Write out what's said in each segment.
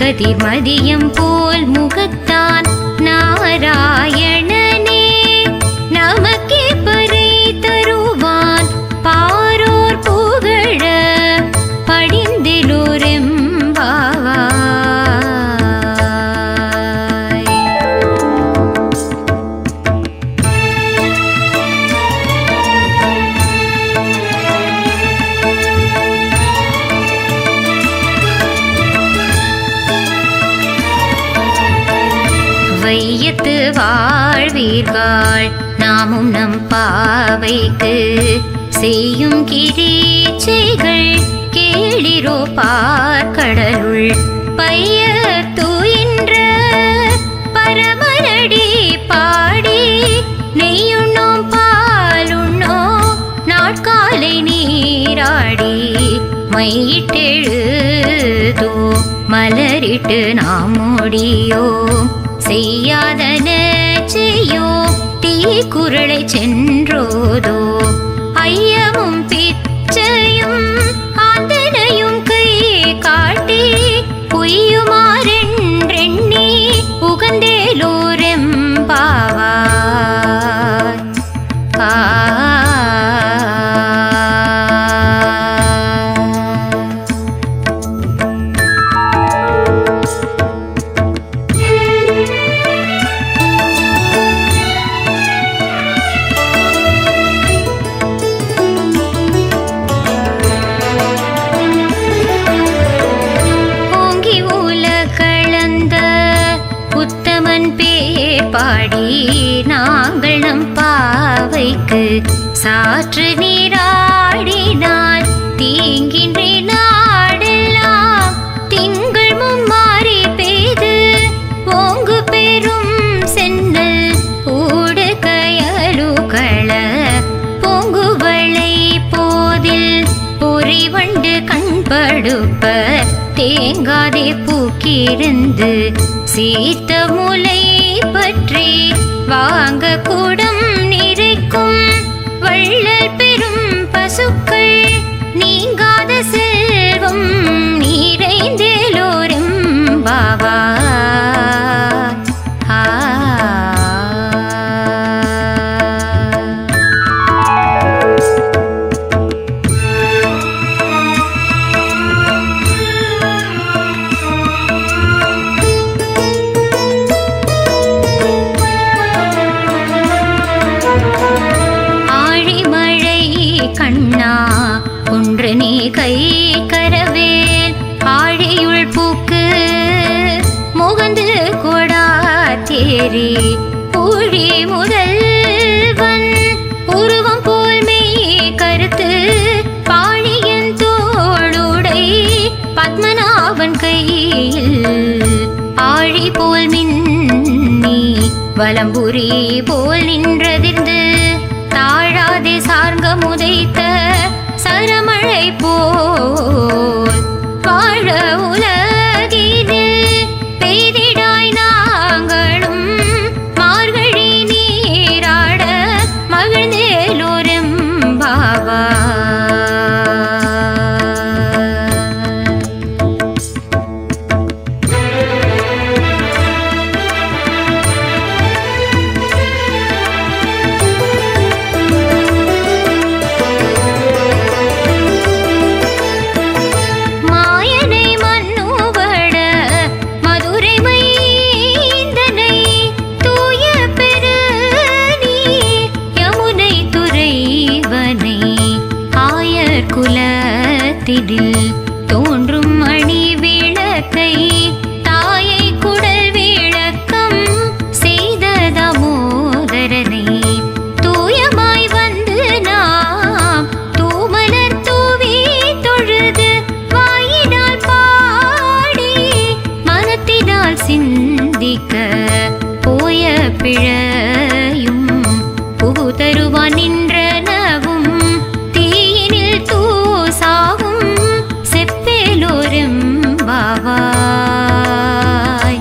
கதிர்மதியம் போல் முகத்தான் நாராயணனே நமக்கே பறை தருவான் பாரோர் புகழ படிந்திலோரெம்பாவாய். வையத்து வாழ்வீர்கள் நாமும் நம் பாவைக்கு செய்யும் கிரீச்சைகள் கேளிரோ பார்க்கடலுள் பைய தூயின்ற பரமனடி பாடி நெய்யுண்ணோம் பாலுண்ணோம் நாட்காலை நீராடி மையிட்டெழுதோ மலரிட்டு நாம் முடியோம் செய்யாதன செய்யோ தீக்குறளை சென்றோதோ ஐயமும் பிச்சையும் ஆந்தனையும் கை காட்டி பொய்யுமாறென்றெண்ணி உகந்தேலோரெம்பாவாய். பாடி நாங்கள் நம் பாவைக்கு சாற்று நீராடினால் தீங்கின்றி நாடெல்லாம் திங்கள் மும்மாறி பெய்து ஓங்கு பெரும் சென்னல் ஊடு கயலுகள பொங்குவளை போதில் பொறிவண்டு கண்படுப்ப தேங்காதே பூக்கிருந்து சீத்த முலை பற்றி வாங்க கூடம் நிறைக்கும் வள்ளல் பெரும் பசுக்கள் நீங்காத செல்வம் நிறைந்தேலோரெம்பாவாய். கண்ணா ஒன்று நீ கை கரவேல் ஆழியுள் பூக்கு முகந்து கொடா தேரி பூழி முதல்வன் உருவம் போல் மெய் கருத்து பாழியன் தோளுடை பத்மநாபன் கையில் ஆழி போல் மின்னி வலம்புரி போல் நின்றதிர்ந்து தாழாதே சார்ங்க முதைத்த சரமழை போல் வாழ உலகினில் பெய்திடாய் நாங்களும் மார்கழி நீராட மகிழ்ந்தேலோரெம்பாவாய். தோன்றும் மணி விளக்கை தாயை குடல் விளக்கம் செய்த தாமோதரனை தூயமாய் வந்து நாம் தூமலர் தூவி தொழுது வாயினால் பாடி மனத்தினால் சிந்திக்க போய பிழையும் புகு தருவான் நின்றனவும் தீயினில் தூசாவும் செப்பேலோரெம்பாவாய்.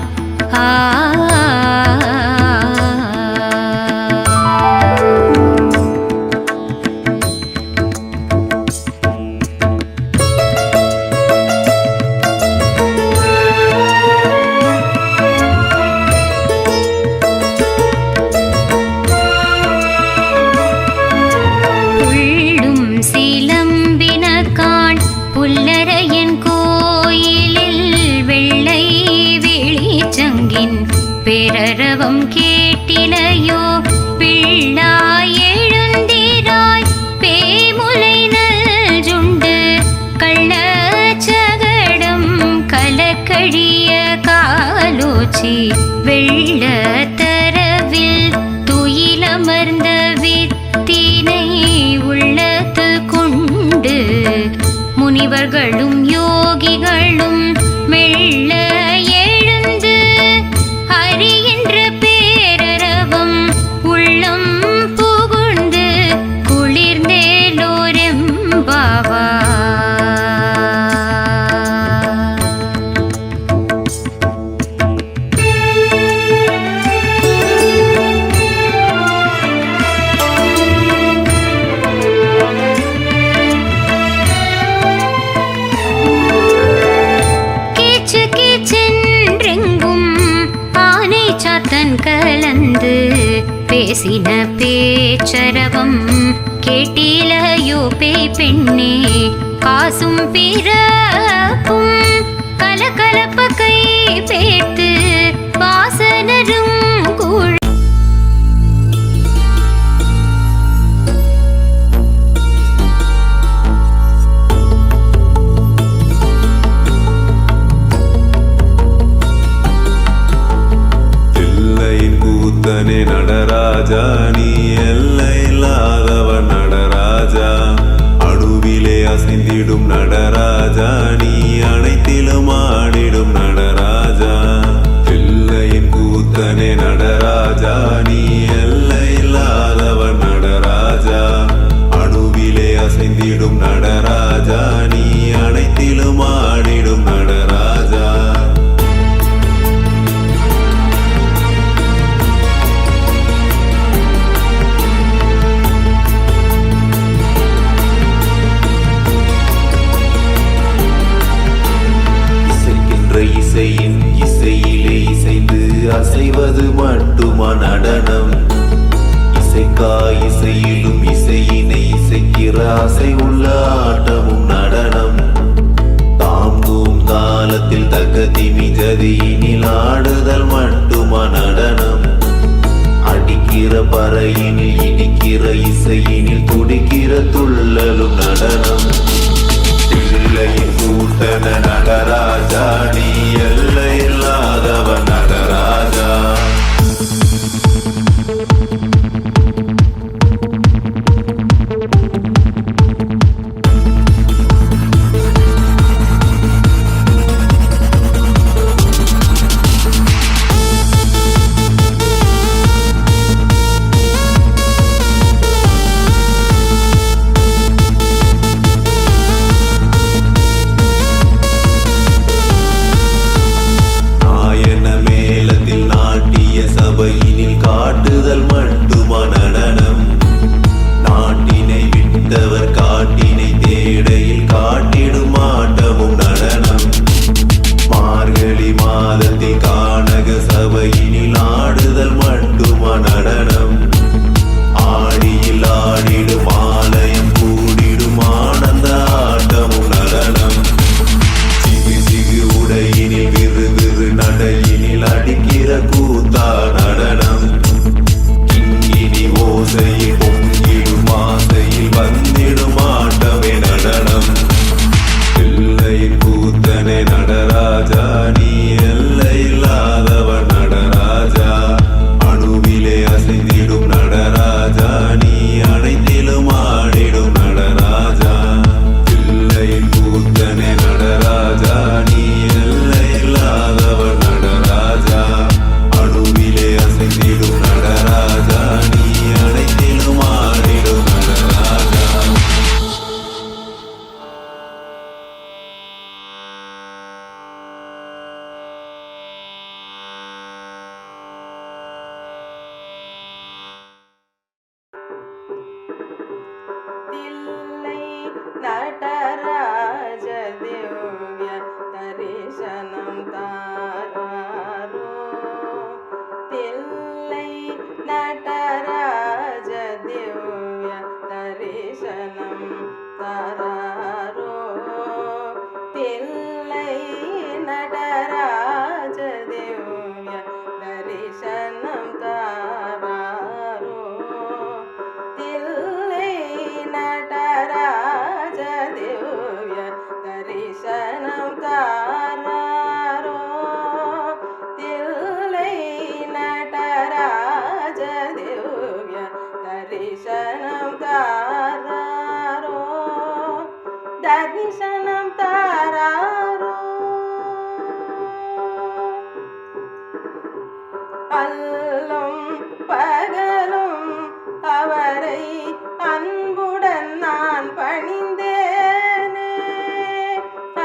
பேரரவம் கேட்டிலையோ பிள்ளாய் எழுந்திராய் பேமுலை நல்ஜுண்டு கள்ளச்சகடம் கலக்கழிய காலோச்சி வெள்ள தரவில் துயிலமர்ந்த வித்தினை உள்ளத்து கொண்டு முனிவர்களும் யோகிகளும் மெல்ல எழுந்து ஹரிகின்ற பேரரவம் உள்ளம் புகுந்து குளிர்ந்தேலோரெம்பாவா. கலந்து பேசின பேச்சரவம் கேட்டிலையோ பேய் பெண்ணே காசும் பிறப்பும் கலகலப்ப கை பேர்த்து வாசனரும் கூழ் நடராஜா நீ எல்லையில்லாதவன் நடராஜா அணுவிலே அசைந்திடும் நடராஜா நீ அனைத்திலும் ஆடிடும் நடராஜா எல்லையின் கூத்தனே நடராஜா நீ எல்லையில்லாதவன் நடராஜா அணுவிலே அசைந்திடும் நடராஜா நீ அனைத்திலும் ஆடிடும் நடராஜா. இசையின் இசையிலே இசைந்து அசைவது மட்டுமா நடனம் இசைக்கா இசையிலும் இசையினை இசைக்கிற அசை உள்ள ஆட்டமும் நடனம் தாங்கும் தாளத்தில் தகதிமி ஜதியினில் ஆடுதல் மட்டுமா நடனம் அடிக்கிற பறையினில் இடிக்கிற இசையினில் துடிக்கிற துள்ளலும் நடனம் எல்லையின் கூட்டன நடராஜா நீ எல்லையில்லாதவன் நடராஜா. அல்லும் பகலும் அவரை அன்புடன் நான் பணிந்தேனே.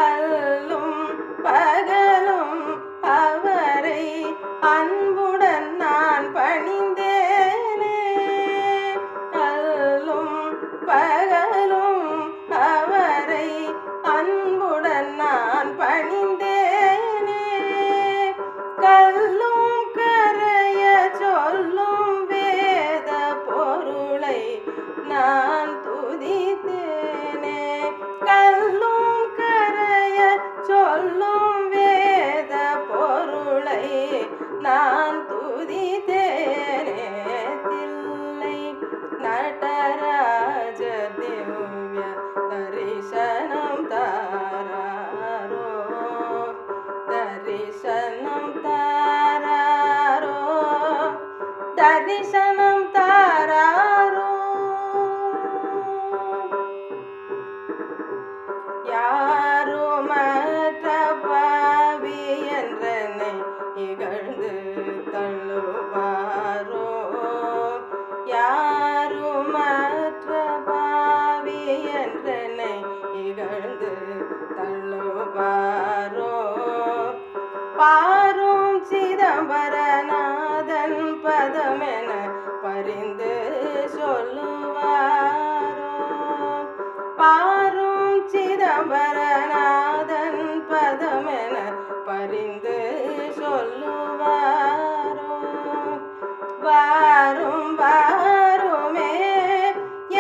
அல்லும் பகலும் அவரை அன்புடன் நான் பணிந்தேனே. அல்லும் பகலும் அவரை அன்புடன் நான் பணிந்தேனே. கல்லும் கரைய சொல்லும் வேத பொருளை நான் துதித்தேனே. கல்லும் கரைய சொல்லும் வேத பொருளை நான் துதித்தேனே. தில்லை நடராஜ திவ்ய தரிசனம் தாராரோ. தரிசனம் தாராரோ. தரிசனம் தாராரோ. யாருமற்ற பாவி என்றனை இகழ்ந்து தள்ளுவாரோ. யாருமற்ற பாவி என்றனை இகழ்ந்து தள்ளுவாரோ. பாரும் சிதம்பரநாதன் பதமென பரிந்து சொல்லுவாரோ. பாரும் சிதம்பரநாதன் பதமென பரிந்து சொல்லுவாரோ. வாரும் வாருமே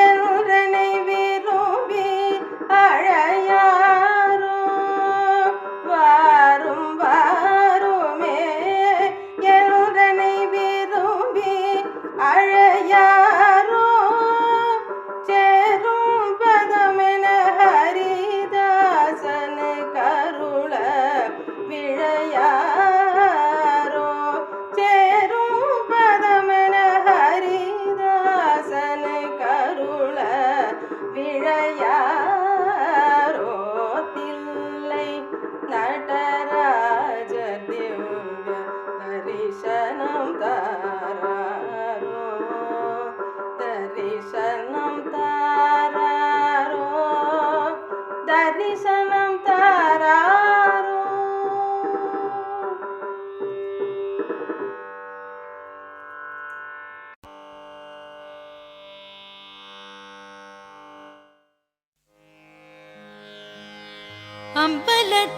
என்றனை விரும்பி அழையாரோ. வாரும் வாருமே என்றனை விரும்பி அழையாரோ. சேரும் பதமென ஹரிதாசனு கருள விழையாரோ. சேரும் பதமென ஹரிதாசனு கருள விழையாரோ. தில்லை நடராஜ திவ்ய தரிசனம் தாராரோ. தரிசனம் தாராரோ. தரிசனம் தாராரோ.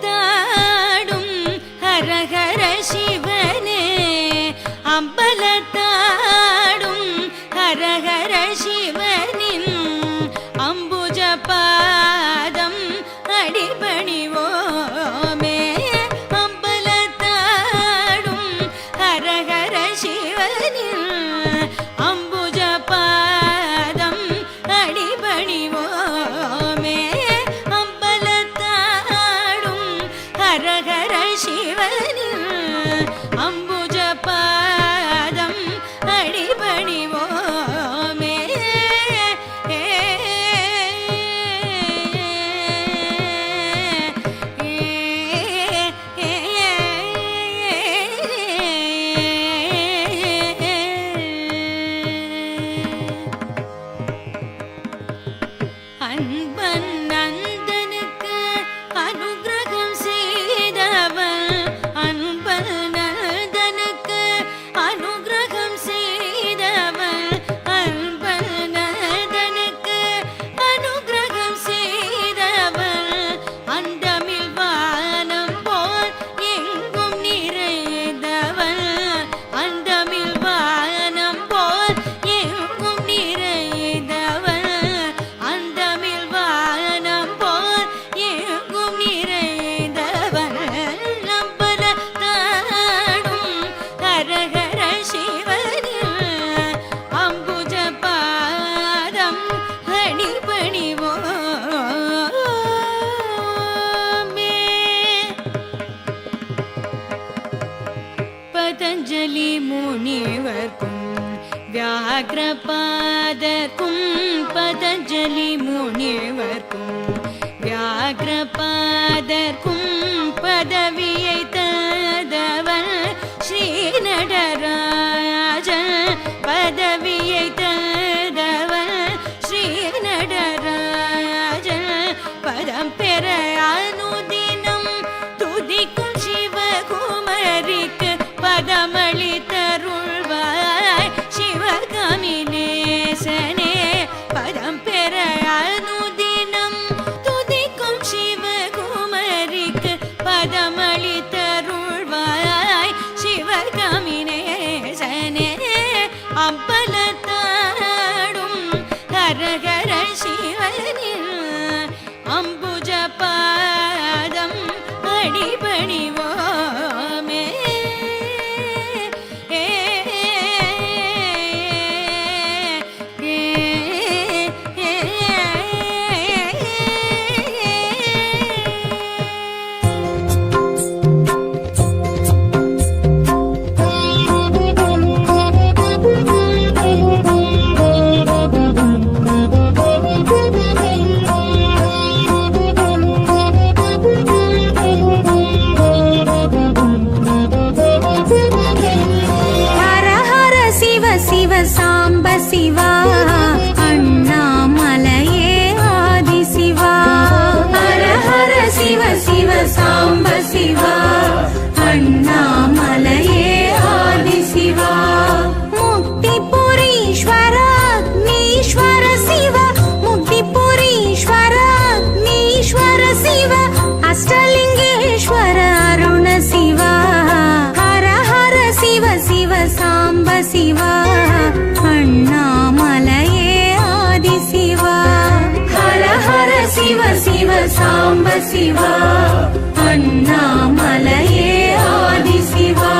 அம்பலத்தாடும் ஹரஹர சிவனே. அம்பலத்தாடும் ஹரஹர சிவனின் அம்புஜ பாதம் அடிபணிவோமே. அம்பலத்தாடும் ஹரஹர சிவனின் அம்புஜ பாதம் அடிபணிவோமே. அம்பலத்தாடும் ஹரஹர சிவனின் அம்புஜ பாதம் அடிபணிவோமே. அன்பன் நந்தனுக்கு அனுகிரகம் செய்தவன். அன்பன் நந்தனுக்கு அனுகிரகம் செய்தவன். அன்பன் நந்தனுக்கு அனுகிரகம் செய்தவன். அந்தமில் வானம் போல் எங்கும் நிறைந்தவன். அந்தமில் வானம் போல் எங்கும் நிறைந்தவன். அந்தமில் வானம் போல் எங்கும் நிறைந்தவன். அம்பலத்தாடும் ஹரஹர சிவனின் அம்புஜ பாதம் அடிபணிவோமே. பதஞ்சலி முனிவர்க்கும் வியாக்ரபாதர்க்கும். பதஞ்சலி முனிவர்க்கும் வியாக்ரபாதர்க்கும் பதவியை தந்தவன் ஸ்ரீ நடராஜ சிவா அண்ணாமலையே ஆதி சிவா.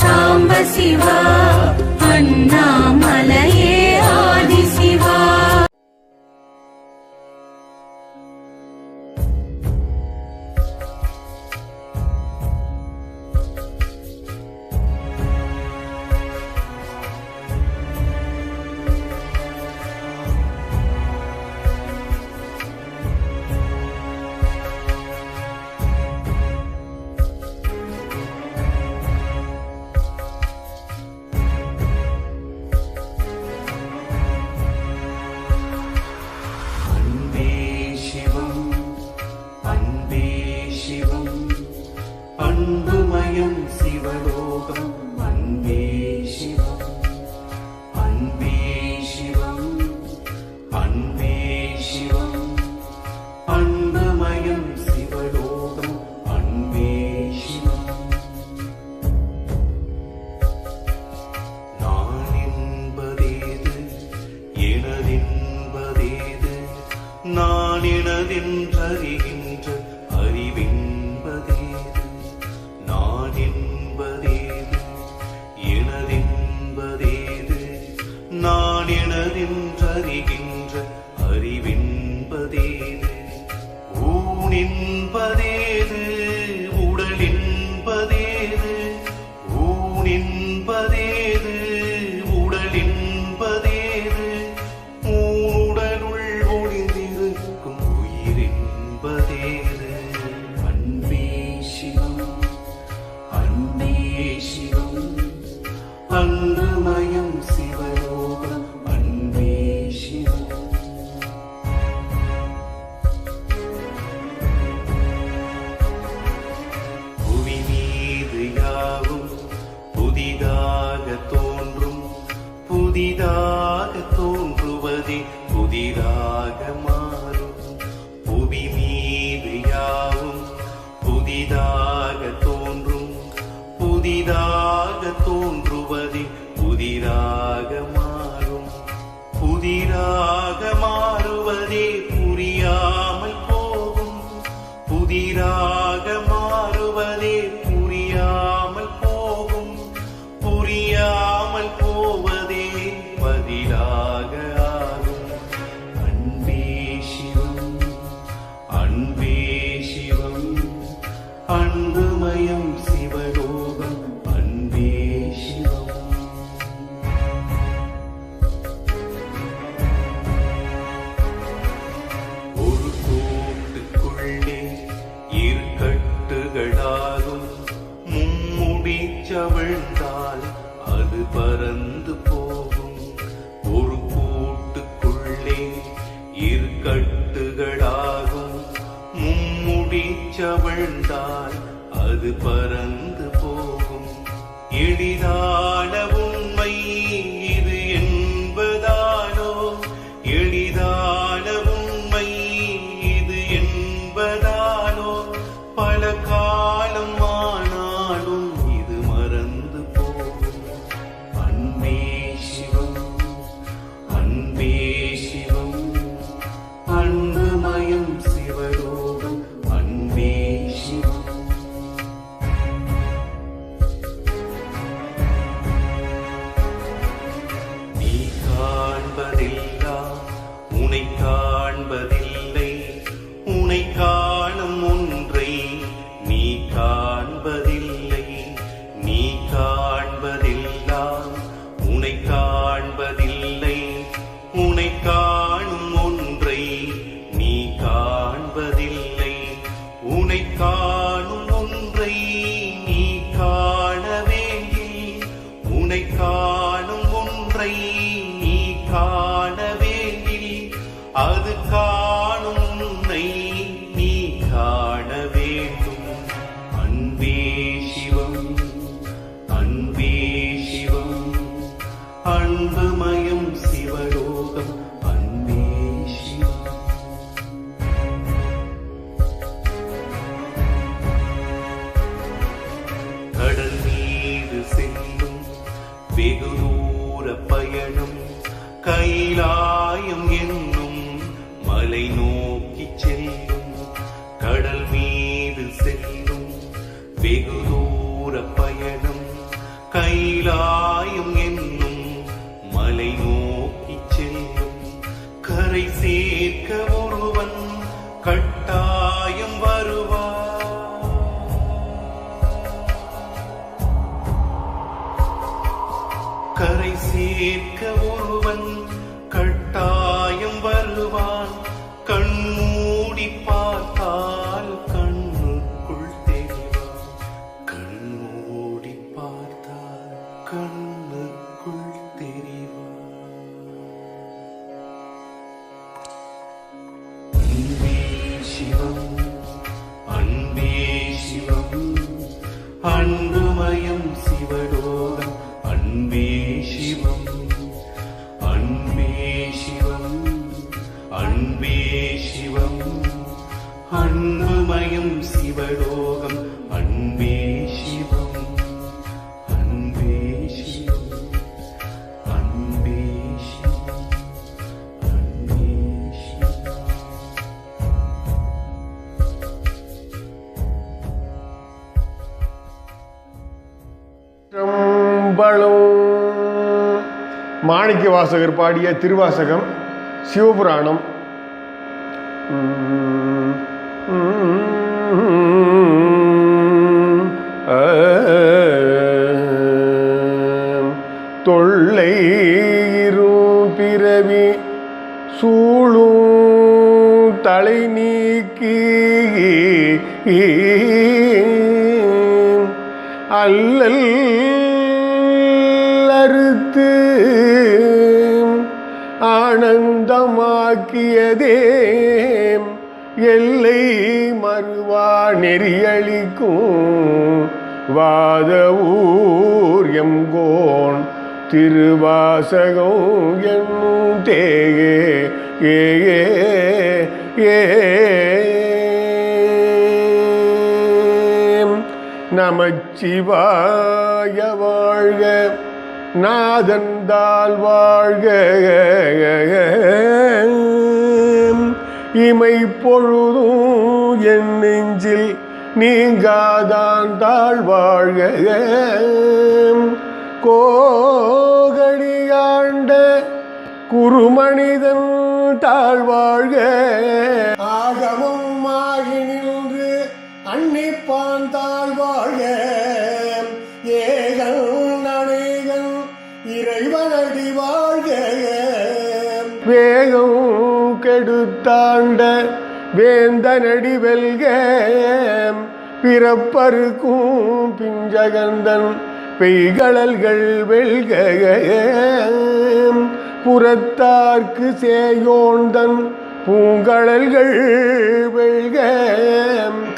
சாம்ப சிவா அண்ணாமலையே ஆதி சிவா. அன்புமயம் சிவலோகம் அன்பே சிவம் அன்பே சிவம் அன்பே சிவம் அன்புமயம் சிவலோகம் அன்பே சிவம் நான் என்பதேது எனதென்பதேது நான் எனதென்றறிகின்ற அறிவென்பதேது நான் என்பதேது எனதென்பதேது நான் எனதென்றறிகின்ற அறிவென்பதேது ஊன் என்பதேது உடல் என்பதேது ஊன் என்பதேது உடல் என்பதேது உடலுள் ஒளிந்திருக்கும் உயிர் என்பதேது அன்பே சிவம் அன்பே சிவம் அன்புமயம் சிவலோகம் அன்பே சிவம் புவி மீது யாவும் புதிதாக தோன்றும் புதிதாக தோன்றுவதே புதிதாக மாறும் புவி மீது யாவும் புதிதாக தோன்றும் புதிதாக தோன்றுவதே புதிதாக மாறும் புதிதாக மாறுவதே புரியாமல் போகும் புதிதாக மாறுவதே புரியாமல் போகும் புரியாமல் போவதே பதிலாக ஆகும் அன்பே சிவம் அன்பே சிவம் அன்புமயம் சிவலோகம் அன்பே சிவம் ஒரு கூட்டுக்குள்ளே இரு கட்டுகளாகும் மும்முடி சவிழ்ந்தால் அது பறந்து போகும் ஒரு கூட்டுக்குள்ளே இரு கட்டுகளாகும் மும்முடி சவிழ்ந்தால் அது பறந்து போகும் எளிதான உண்மை இது என்பதானோ எளிதான உண்மை இது என்பதானோ பல காலம் ஆனாலும் இது மறந்து போகும் அன்பே சிவம் அன்பே சிவம் அன்புமயம் சிவலோகம் அன்பே சிவம் நீ காண்பதெல்லாம் உனை காண்பதில்லை உனை காணும் ஒன்றை நீ காண்பதில்லை நீ காண்பதெல்லாம் உனை காண்பதில்லை உனை காணும் ஒன்றை நீ காண்பதில்லை உனை காணும் ஒன்றை நீ காண வேண்டி உனை காணும் ஒன்றை நீ காண வேண்டி அது காணும் உன்னை நீ காண வேண்டும் அன்பே சிவம் அன்பே சிவம் அன்புமயம் சிவலோகம் அன்பே சிவம் கடல் மீது செல்லும் வெகு தூர பயணம் கைலாயம் என்னும் மலை நோக்கி செல்லும் கடல் மீது செல்லும் வெகு தூர பயணம் கைலாயம் என்னும் மலை நோக்கி செல்லும் கரை சேர்க்க ஒருவன் கட்டாயம் வருவார் கரை சேர்க்க ஒருவன் கட்டாயம் வருவான் கண்மூடி பார்த்தால் கண்ணுக்குள் தெரிவான் கண்மூடி பார்த்தால் கண்ணுக்குள் தெரிவான் அன்பே சிவம் அன்பே சிவம் அன்புமயம் சிவலோகம் அன்பே சிவம் அன்பே சிவம் அன்பே சிவம் அன்புமயம் சிவலோகம் அன்பே சிவம் அன்பே சிவம் அன்பே சிவம் அன்பே சிவம். மாணிக்க வாசகர் பாடிய திருவாசகம் சிவபுராணம். தொல்லை இரும் பிறவி சூழும் தலை நீக்கி அல்லல் அறுத்து ஆனந்தமாக்கியதே எல்லை மறுவா நெறியளிக்கும் வாத ஊர் எங்கோன் திருவாசகம் என்னும் தேயே ஏ ஏ நமச்சிவாய வாழ்க நாதந்தால் வாழ்க இமை பொழுதும் என் நெஞ்சில் நீங்காதான் தாழ்வாழ்க கோகடியாண்ட குருமனிதன் தாழ்வாழ்க ஆகமும் ஆகி நின்று அன்னிப்பான் தாழ்வாழ்க ஏகன் அநேகன் இறைவனடி வாழ்க வேகம் கெடுத்தாண்ட வேந்தனடி வெல்க பிறப்பருக்கும் பிஞ்சகந்தன் பெய்கடல்கள் வெல்க புறத்தார்க்கு சேயோந்தன் பூங்கடல்கள் வெல்க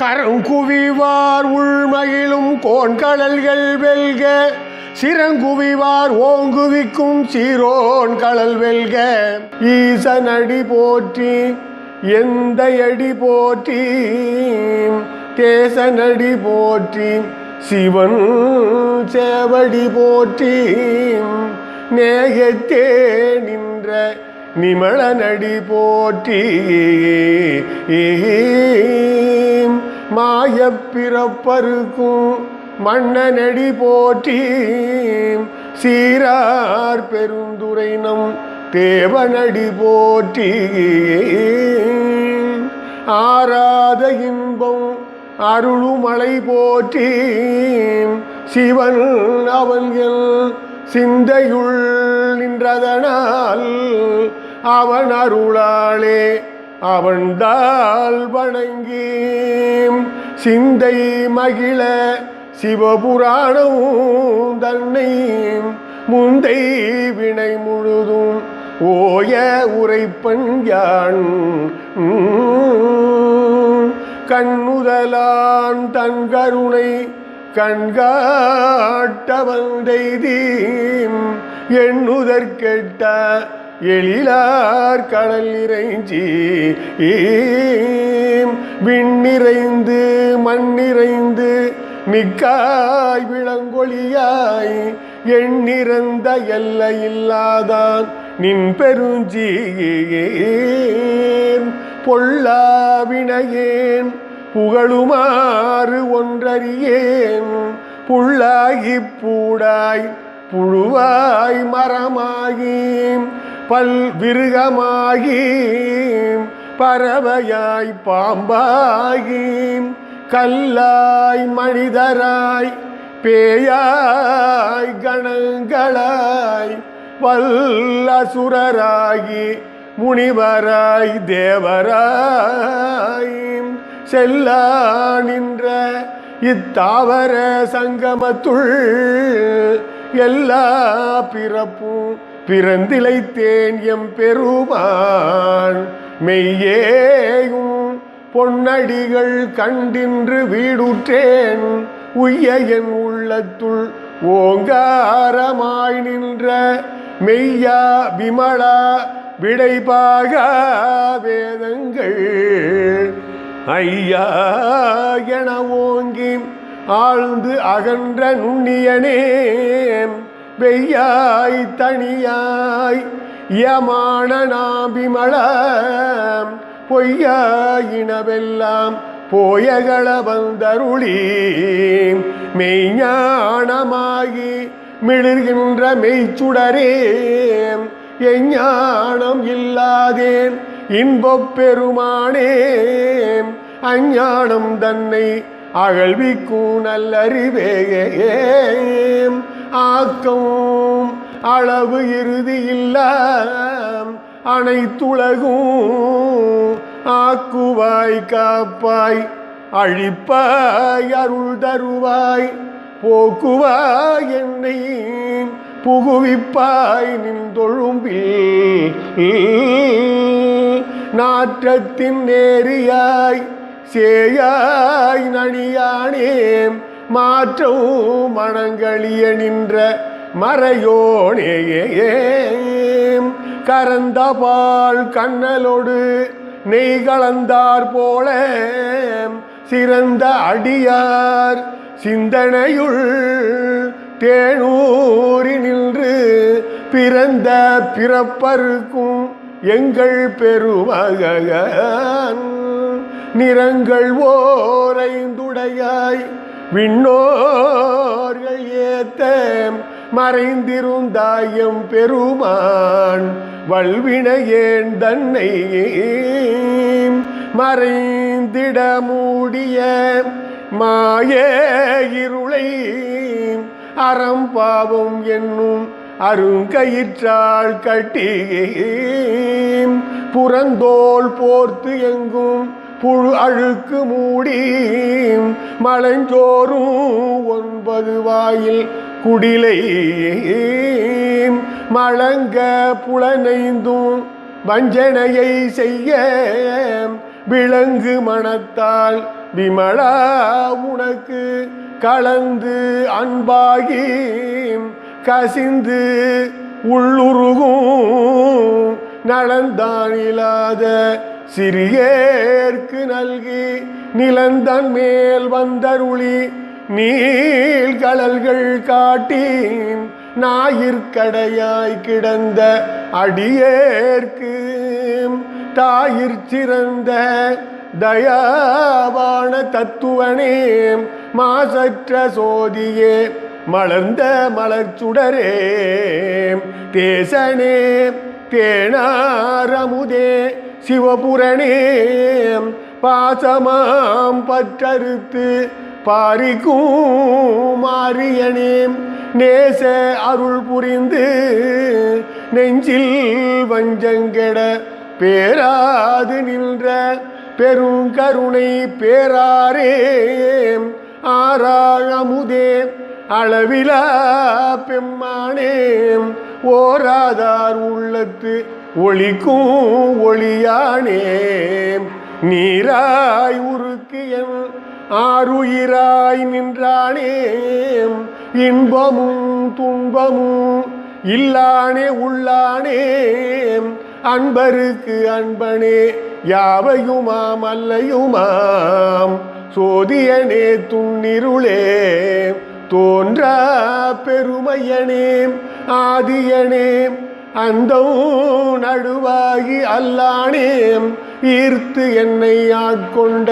கரங்குவிவார் உள்மகிழும் கோண்கடல்கள் வெல்க சிறங்குவிவார் ஓங்குவிக்கும் சீரோன் கடல் வெல்க ஈசனடி போற்றி எந்த அடி போற்றி தேசனடி போற்றி சிவன் சேவடி போற்றி நேயத்தே நின்ற நிமலனடி போற்றி மாயப்பிறப்பருக்கும் மன்னனடி போற்றி சீரார் பெருந்துரை நம் தேவனடி போற்றி ஆராத இன்பம் அருளுமலை போற்றி சிவன் அவன் சிந்தையுள் நின்றதனால் அவன் அருளாளே அவன்தால் வணங்கி சிந்தை மகிழ சிவபுராணம் தன்னை முந்தை வினை முழுதும் ஓய உரைப்பன் யான் கண்ணுதலான் தன் கருணை கண்காட்ட வந்தெய்தீம் எண்ணுதற்கெட்ட எழிலார் கடல் இறைஞ்சி விண்ணிறைந்து மண்ணிறைந்து மிக்காய் விளங்கொழியாய் எண்ணிறந்த எல்லையில்லாதான் நின் பெருஞ்சீர் பொல்லாவினையேன் புகழுமாறு ஒன்றறியேன் புள்ளாகி பூடாய் புழுவாய் மரமாகி பல்விருகமாகி பறவையாய் பாம்பாகி கல்லாய் மனிதராய் பேயாய் கணங்களாய் வல்லசுரராகி முனிவராய் தேவராய் செல்லா நின்ற இத்தாவர சங்கமத்துள் எல்லா பிறப்பும் பிறந்திலைத்தேன் எம் பெருமான் மெய்யேயும் பொன்னடிகள் கண்டின்று வீடுற்றேன் உய்ய என் உள்ளத்துள் ஓங்காரமாய் நின்ற மெய்யா விமலா விடைபாக வேதங்கள் ஐயா என ஓங்கி ஆழ்ந்து அகன்ற நுண்ணியனே வெய்யாய் தனியாய் யமான நாபிமள பொய்யாயினவெல்லாம் போயகள வந்தருளி மெய்ஞானமாகி மிளிர்கின்ற மெய்ச்சுடரே எஞ்ஞானம் இல்லாதேன் இன்பப் பெருமானே அஞ்ஞானம் தன்னை அகழ்விக்கும் நல்லறிவே ஆக்கம் அளவு இறுதி இல்ல அனைத்துலகும் ஆக்குவாய் காப்பாய் அழிப்பாய் அருள் தருவாய் போக்குவாய் என்னை புகுவிப்பாய் நின் தொழும்பில் நாற்றத்தின் நேரியாய் சேயாய் நனியானே மாற்றவும் மணங்களிய நின்ற மறையோனே கரந்த பால் கண்ணலோடு நெய் கலந்தார் போல சிறந்த அடியார் சிந்தனையுள் தேனூரி நின்று பிறந்த பிறப்பருக்கும் எங்கள் பெருமகன் நிறங்கள் ஓரைந்துடையாய் விண்ணோர்கள் ஏத்த மறைந்திருந்தாயம் பெருமான் வல்வினையேன் தன்னை மறைந்திட மூடிய மாய இருளை அறம்பாவம் என்னும் அருங்கயிற்றால் கட்டி புறந்தோல் போர்த்து எங்கும் புழு அழுக்கு மூடி மலஞ்சோறும் 9 வாயில் குடிலை மலங்க புலனைந்தும் வஞ்சனையை செய்ய விலங்கு மனத்தால் விமலா உனக்கு கலந்து அன்பாகி கசிந்து உள்ளுருகும் நலந்தான் இல்லாத சிறியேற்கு நல்கி நிலந்தன் மேல் வந்தருளி நீள் கடல்கள் காட்டி ஞாயிற்கடையாய் கிடந்த அடியேற்கு தாயிற் சிறந்த தயாவான தத்துவனே மாசற்ற சோதியே மலர்ந்த மலர்ச்சுடரே தேசனே தேனாரமுதே சிவபுரணே பாசமாம் பற்றறுத்து பாரிக்கும் மாரியனே நேச அருள் புரிந்து நெஞ்சில் வஞ்சங்கெட பேராது நின்ற பெருங்கருணை பேராரே ஆராழமுதே அளவிலா பெம்மானே ஓராதார் உள்ளத்து ஒளிக்கும் ஒளியானே நீராய் உருக்கியன் ஆருயிராய் நின்றானே இன்பமும் துன்பமும் இல்லானே உள்ளானே அன்பருக்கு அன்பனே யாவையுமாம் அல்லையுமாம் சோதியனே துன்னிருளே தோன்றா பெருமையனே ஆதியனே அந்த நடுவாகி அல்லானே ஈர்த்து என்னை ஆட்கொண்ட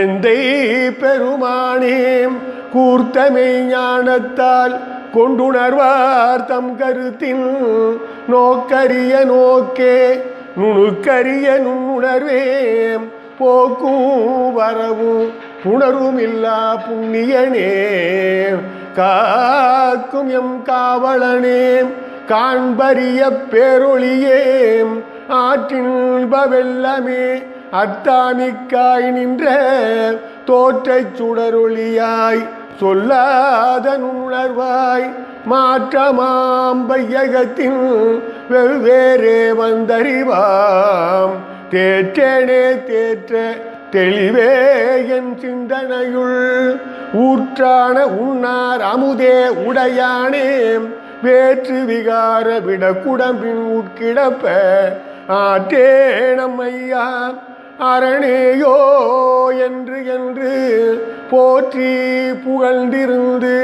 எந்தை பெருமானே கூர்த்தமை ஞானத்தால் கொண்டுணர்வார் தம் கருத்தின் நோக்கரிய நோக்கே நுணுக்கரிய நுண்ணுணர்வே போக்கும் வரவும் புணரும் இல்லா புண்ணியனே காக்கும் எம் காவலனே காண்பரிய பேரொளியே ஆற்றின்பவெல்லமே அத்தாமிக்காய் நின்ற தோற்றச் சுடரொளியாய் சொல்லாத நுணர்வாய் மாற்றமாம் பையகத்தின் வெவ்வேறே வந்தறிவாம் தேற்றனே தேற்ற தெளிவே என் சிந்தனையுள் ஊற்றான உண்ணார் அமுதே உடையானே வேற்று விகார விட குடம்பின் உட்கிடப்ப ஆற்றே நம்மையா அரணேயோ என்று என்று போற்றி புகழ்ந்திருந்து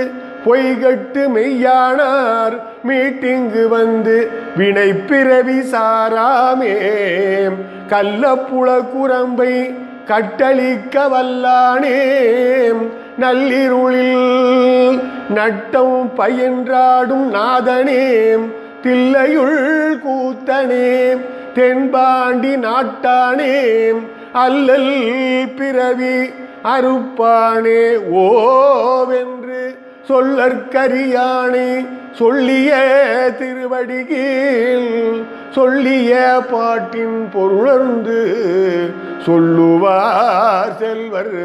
பொய்கட்டு மெய்யானார் மீட்டிங்கு வந்து வினை பிறவி சாராமே கள்ளப்புல குரம்பை கட்டளிக்க வல்லானே நள்ளிருளில் நட்டம் பயின்றாடும் நாதனே தில்லையுள் கூத்தனே தென்பாண்டி நாட்டானே அல்லல் பிறவி அறுப்பானே ஓவென்று சொல்லற்கரியானே சொல்லிய திருவடிகீழ் சொல்லிய பாட்டின் பொருளர்ந்து சொல்லுவார் செல்வர்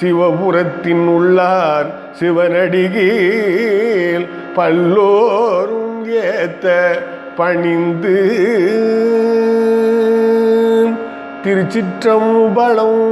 சிவபுரத்தின் உள்ளார் சிவனடிகீழ் பல்லோரும் ஏத்த பணிந்து. திருச்சிற்றம்பலம்.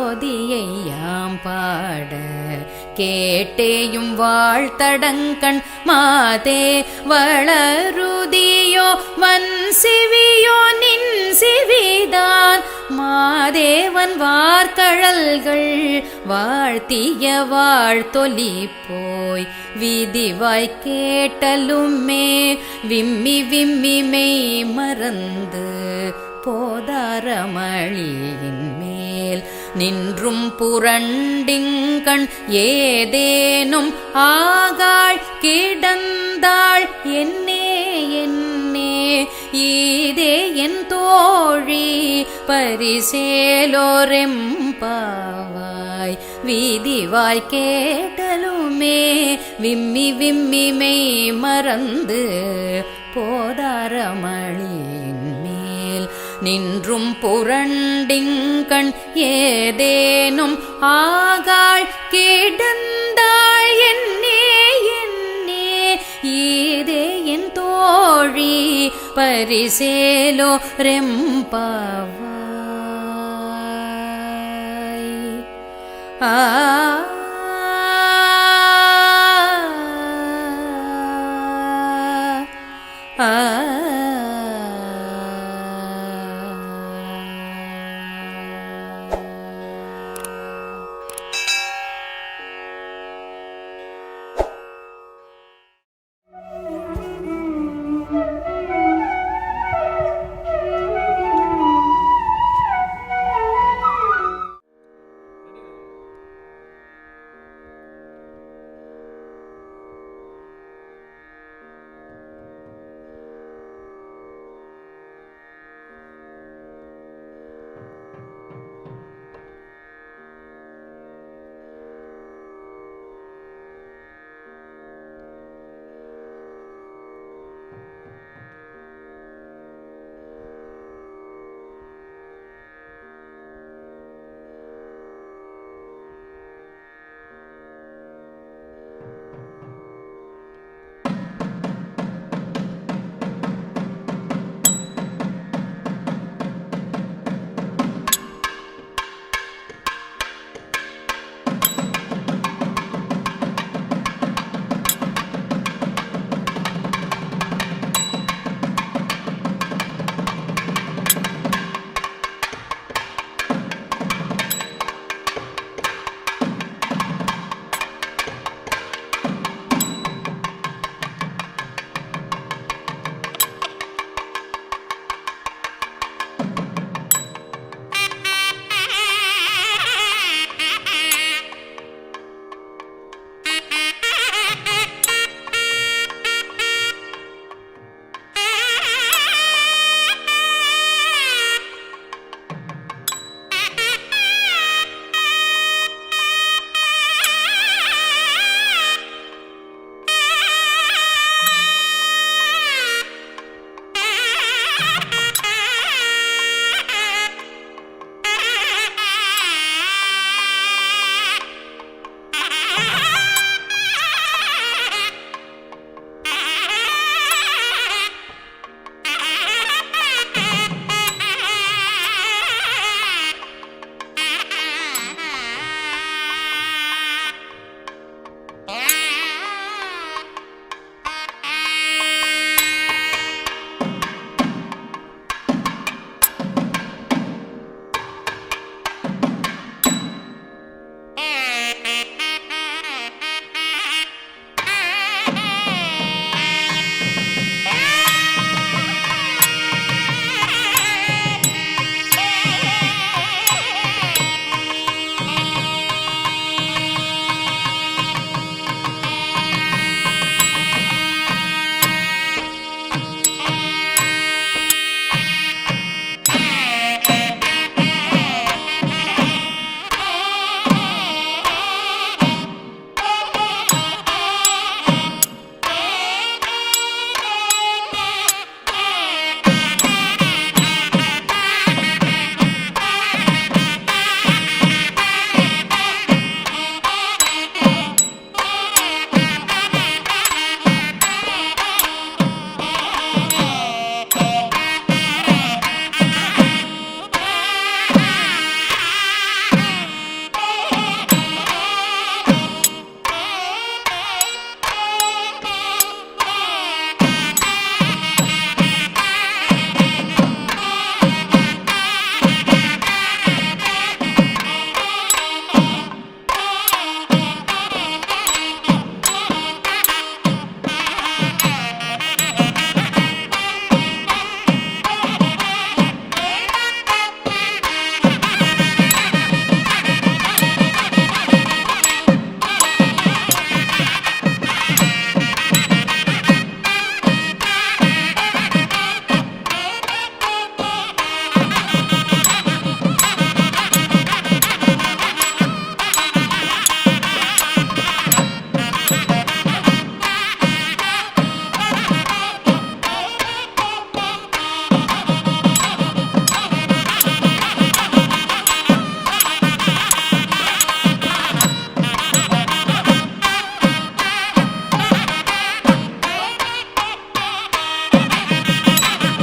சோதியையாம் பாட கேட்டேயும் வாழ்த்தடங்கண் மாதே வளருதியோ வன் சிவியோ நின் சிவிதான் மாதேவன் வார்கழல்கள் வாழ்த்திய வாழ்த்தொலி போய் விதிவாய் கேட்டலுமே விம்மி விம்மி மெய் மறந்து போதாரமளியின் மேல் நின்றும் புரண்டிங்கண் ஏதேனும் ஆகாள் கிடந்தாள் என்னே என்னே ஈதே என் தோழி பரிசேலோரெம்பாவாய் வீதிவாய் கேட்டலுமே விம்மி விம்மி மெய் மறந்து போதாரமளின் மேல் நின்றும் புரண்டிங்கண் ஏதேனும் ஆகாள் கிடந்தாள் என்னே என்னே ஈதே என் தோழி பரிசேலோ ரெம்பாவாய்.